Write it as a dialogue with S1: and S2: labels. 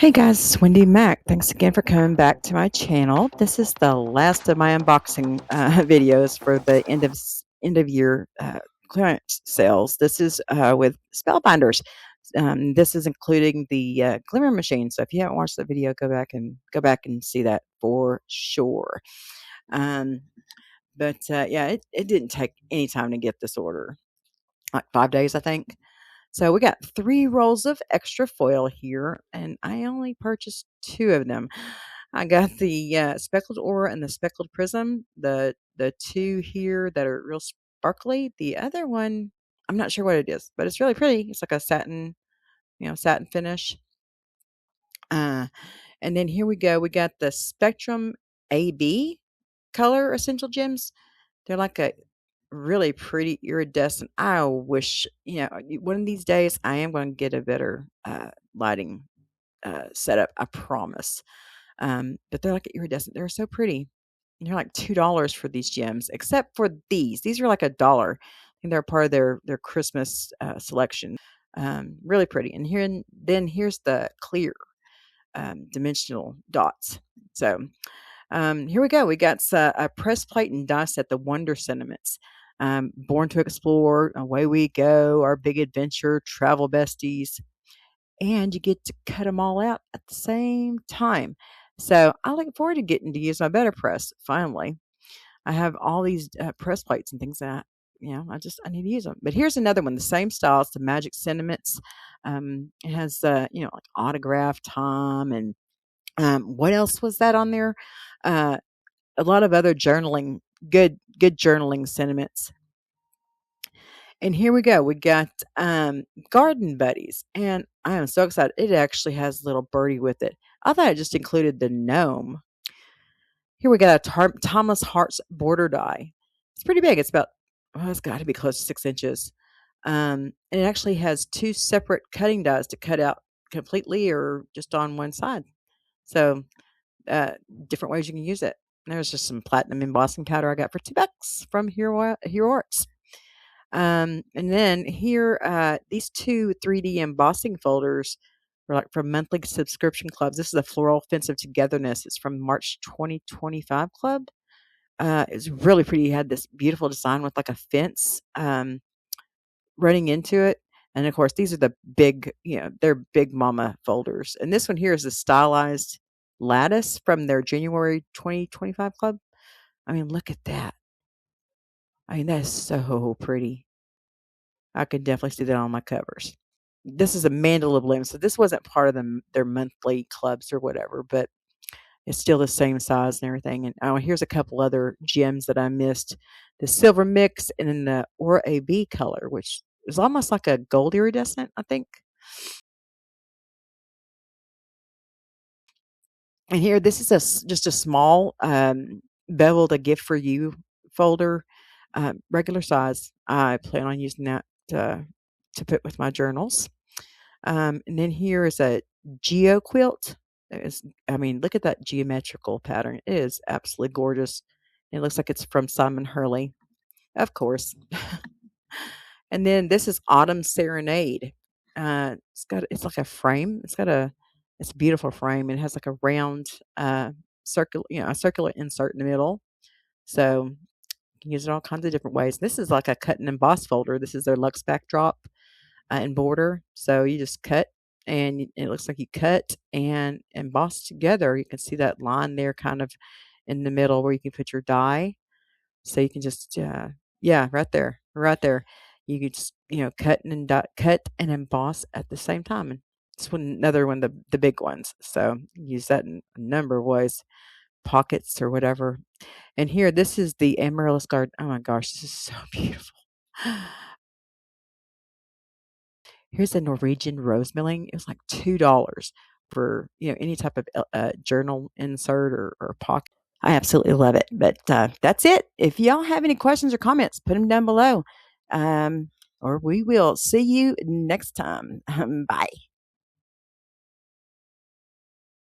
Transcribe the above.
S1: Hey guys, it's Wendy Mac. Thanks again for coming back to my channel. This is the last of my unboxing videos for the end of year clearance sales. This is with Spellbinders. This is including the glimmer machine. So if you haven't watched the video, go back and see that for sure. Yeah, it didn't take any time to get this order, like 5 days, I think. So we got 3 rolls of extra foil here, and I only purchased 2 of them. I got the speckled aura and the speckled prism, the 2 here that are real sparkly. The other one, I'm not sure what it is, but it's really pretty. It's like a satin, satin finish. And then here we go. We got the Spectrum AB color essential gems. They're like a really pretty iridescent. I wish, one of these days I am going to get a better lighting setup. I promise. But they're like iridescent. They're so pretty. And they're like $2 for these gems, except for these. These are like $1. And they're part of their Christmas selection. Really pretty. And here's the clear dimensional dots. So here we go. We got a press plate and die set, the Wonder Sentiments. Born to Explore, Away We Go, Our Big Adventure, Travel Besties. And you get to cut them all out at the same time. So I look forward to getting to use my better press finally. I have all these press plates and things that I need to use them. But here's another one, the same style. It's the Magic Sentiments. It has like autograph time and what else was that on there? A lot of other journaling, good journaling sentiments. And here we go. We got Garden Buddies, and I am so excited. It actually has a little birdie with it. I thought it just included the gnome. Here we got a Timeless Hearts border die. It's pretty big. It's got to be close to 6 inches. And it actually has 2 separate cutting dies to cut out completely or just on one side. So different ways you can use it. There's just some platinum embossing powder I got for $2 from Hero Arts. And then here, these 2 3D embossing folders are like from monthly subscription clubs. This is a Floral Offensive Togetherness. It's from March 2025 club. It's really pretty. It had this beautiful design with like a fence running into it. And of course, these are the big, they're big mama folders. And this one here is the stylized lattice from their January 2025 club. I mean, look at that. I mean, that is so pretty. I could definitely see that on my covers. This is a mandala bloom, so this wasn't part of their monthly clubs or whatever, but it's still the same size and everything. And here's a couple other gems that I missed: the silver mix and then the Aura AB color, which is almost like a gold iridescent, I think. And here, this is just a small beveled a gift for you folder, regular size. I plan on using that to put with my journals. And then here is a geo quilt. Look at that geometrical pattern. It is absolutely gorgeous. It looks like it's from Simon Hurley, of course. And then this is Autumn Serenade. It's like a frame. It's a beautiful frame. It has like a round a circular insert in the middle. So you can use it all kinds of different ways. This is like a cut and emboss folder. This is their Luxe backdrop and border. So you just cut, and it looks like you cut and emboss together. You can see that line there kind of in the middle where you can put your die. So you can just, right there. You could just, cut and emboss at the same time. And it's another one of the big ones. So use that in a number of ways, pockets or whatever. And here, this is the Amaryllis Garden. Oh my gosh, this is so beautiful. Here's a Norwegian rose milling. It was like $2 for any type of journal insert or pocket. I absolutely love it. But that's it. If y'all have any questions or comments, put them down below. Or we will see you next time. Bye.